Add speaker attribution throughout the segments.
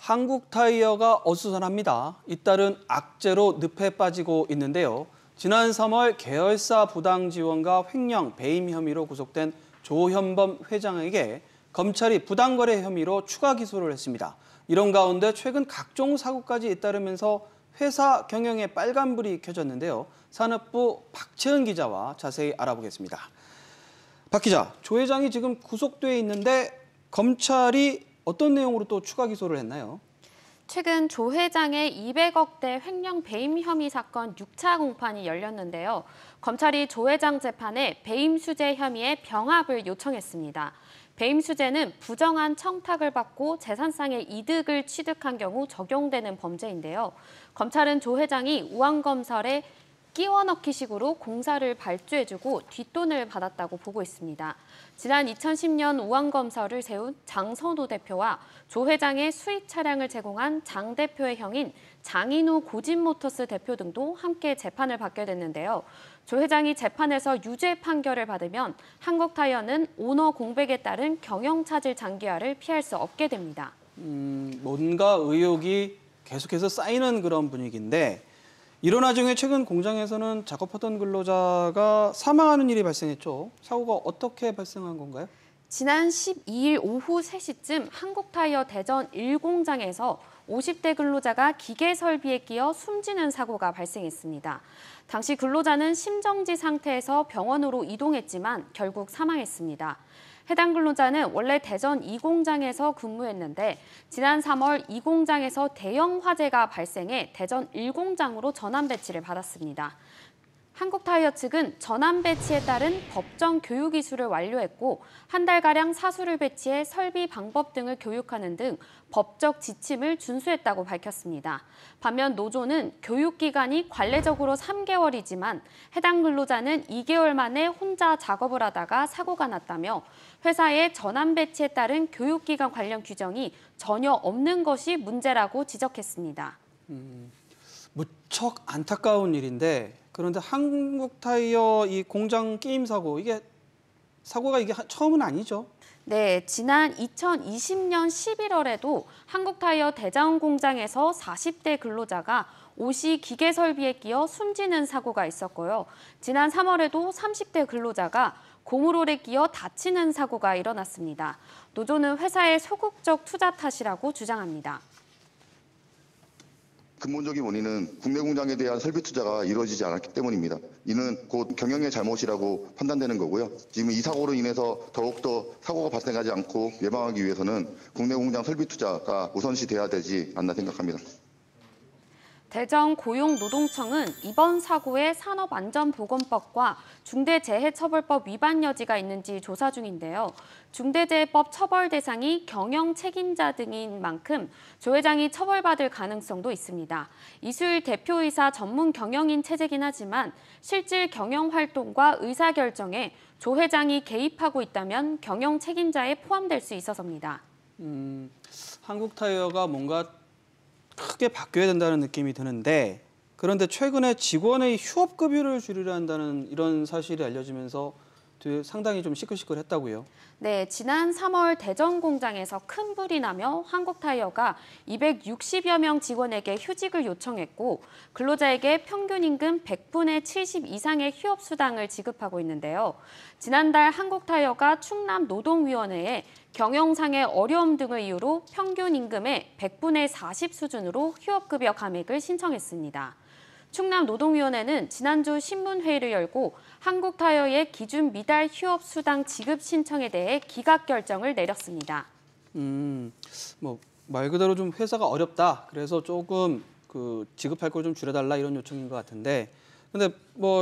Speaker 1: 한국타이어가 어수선합니다. 잇따른 악재로 늪에 빠지고 있는데요. 지난 3월 계열사 부당 지원과 횡령, 배임 혐의로 구속된 조현범 회장에게 검찰이 부당거래 혐의로 추가 기소를 했습니다. 이런 가운데 최근 각종 사고까지 잇따르면서 회사 경영에 빨간불이 켜졌는데요. 산업부 박채은 기자와 자세히 알아보겠습니다. 박 기자, 조 회장이 지금 구속돼 있는데 검찰이 어떤 내용으로 또 추가 기소를 했나요?
Speaker 2: 최근 조 회장의 200억대 횡령 배임 혐의 사건 6차 공판이 열렸는데요. 검찰이 조 회장 재판에 배임 수재 혐의의 병합을 요청했습니다. 배임 수재는 부정한 청탁을 받고 재산상의 이득을 취득한 경우 적용되는 범죄인데요. 검찰은 조 회장이 우왕검설에 끼워넣기식으로 공사를 발주해주고 뒷돈을 받았다고 보고 있습니다. 지난 2010년 우왕검설을 세운 장선호 대표와 조 회장의 수입 차량을 제공한 장 대표의 형인 장인우 고진모터스 대표 등도 함께 재판을 받게 됐는데요. 조 회장이 재판에서 유죄 판결을 받으면 한국타이어는 오너 공백에 따른 경영차질 장기화를 피할 수 없게 됩니다.
Speaker 1: 뭔가 의혹이 계속해서 쌓이는 그런 분위기인데 이런 와중에 최근 공장에서는 작업하던 근로자가 사망하는 일이 발생했죠. 사고가 어떻게 발생한 건가요?
Speaker 2: 지난 12일 오후 3시쯤 한국타이어 대전 1공장에서 50대 근로자가 기계 설비에 끼어 숨지는 사고가 발생했습니다. 당시 근로자는 심정지 상태에서 병원으로 이동했지만 결국 사망했습니다. 해당 근로자는 원래 대전 2공장에서 근무했는데 지난 3월 2공장에서 대형 화재가 발생해 대전 1공장으로 전환 배치를 받았습니다. 한국타이어 측은 전환 배치에 따른 법정 교육 이수를 완료했고 한 달가량 사수를 배치해 설비 방법 등을 교육하는 등 법적 지침을 준수했다고 밝혔습니다. 반면 노조는 교육 기간이 관례적으로 3개월이지만 해당 근로자는 2개월 만에 혼자 작업을 하다가 사고가 났다며 회사의 전환 배치에 따른 교육 기간 관련 규정이 전혀 없는 것이 문제라고 지적했습니다.
Speaker 1: 무척 안타까운 일인데 그런데 한국타이어 이 공장 게임 사고 사고가 처음은 아니죠?
Speaker 2: 네, 지난 2020년 11월에도 한국타이어 대전 공장에서 40대 근로자가 옷이 기계 설비에 끼어 숨지는 사고가 있었고요. 지난 3월에도 30대 근로자가 고무롤에 끼어 다치는 사고가 일어났습니다. 노조는 회사의 소극적 투자 탓이라고 주장합니다.
Speaker 3: 근본적인 원인은 국내 공장에 대한 설비 투자가 이루어지지 않았기 때문입니다. 이는 곧 경영의 잘못이라고 판단되는 거고요. 지금 이 사고로 인해서 더욱더 사고가 발생하지 않고 예방하기 위해서는 국내 공장 설비 투자가 우선시 돼야 되지 않나 생각합니다.
Speaker 2: 대전 고용노동청은 이번 사고에 산업안전보건법과 중대재해처벌법 위반 여지가 있는지 조사 중인데요. 중대재해법 처벌 대상이 경영 책임자 등인 만큼 조 회장이 처벌받을 가능성도 있습니다. 이수일 대표이사 전문 경영인 체제긴 하지만 실질 경영 활동과 의사결정에 조 회장이 개입하고 있다면 경영 책임자에 포함될 수 있어서입니다.
Speaker 1: 한국타이어가 뭔가 크게 바뀌어야 된다는 느낌이 드는데 그런데 최근에 직원의 휴업급여를 줄이려 한다는 이런 사실이 알려지면서 상당히 좀 시끌시끌했다고요.
Speaker 2: 네, 지난 3월 대전 공장에서 큰 불이 나며 한국타이어가 260여 명 직원에게 휴직을 요청했고 근로자에게 평균 임금 100분의 70 이상의 휴업 수당을 지급하고 있는데요. 지난달 한국타이어가 충남노동위원회에 경영상의 어려움 등을 이유로 평균 임금의 100분의 40 수준으로 휴업급여 감액을 신청했습니다. 충남노동위원회는 지난주 신문회의를 열고 한국타이어의 기준 미달 휴업 수당 지급 신청에 대해 기각 결정을 내렸습니다.
Speaker 1: 말 그대로 좀 회사가 어렵다. 그래서 조금 지급할 걸 좀 줄여달라 이런 요청인 것 같은데 근데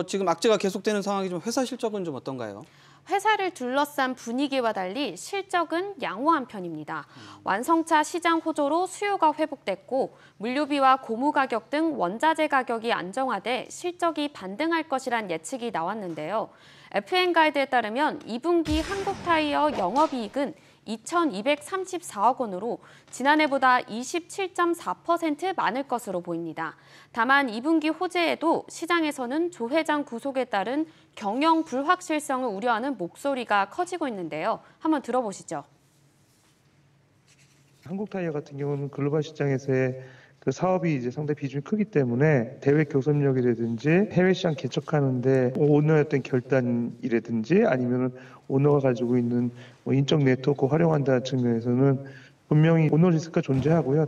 Speaker 1: 지금 악재가 계속되는 상황이지만 회사 실적은 좀 어떤가요?
Speaker 2: 회사를 둘러싼 분위기와 달리 실적은 양호한 편입니다. 완성차 시장 호조로 수요가 회복됐고 물류비와 고무 가격 등 원자재 가격이 안정화돼 실적이 반등할 것이란 예측이 나왔는데요. FN가이드에 따르면 2분기 한국타이어 영업이익은 2,234억 원으로 지난해보다 27.4% 많을 것으로 보입니다. 다만 2분기 호재에도 시장에서는 조 회장 구속에 따른 경영 불확실성을 우려하는 목소리가 커지고 있는데요. 한번 들어보시죠.
Speaker 4: 한국타이어 같은 경우는 글로벌 시장에서의 그 사업이 이제 상당히 비중이 크기 때문에 대외 교섭력이라든지 해외 시장 개척하는데 오너의 어떤 결단이라든지 아니면 오너가 가지고 있는 뭐 인적 네트워크 활용한다는 측면에서는 분명히 오너 리스크가 존재하고요.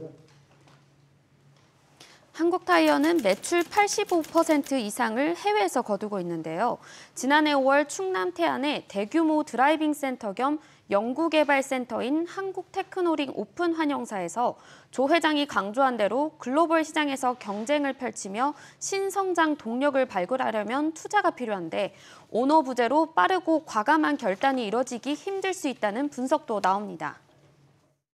Speaker 2: 한국타이어는 매출 85% 이상을 해외에서 거두고 있는데요. 지난해 5월 충남 태안의 대규모 드라이빙 센터 겸 연구개발센터인 한국테크노링 오픈 환영사에서 조 회장이 강조한 대로 글로벌 시장에서 경쟁을 펼치며 신성장 동력을 발굴하려면 투자가 필요한데 오너 부재로 빠르고 과감한 결단이 이뤄지기 힘들 수 있다는 분석도 나옵니다.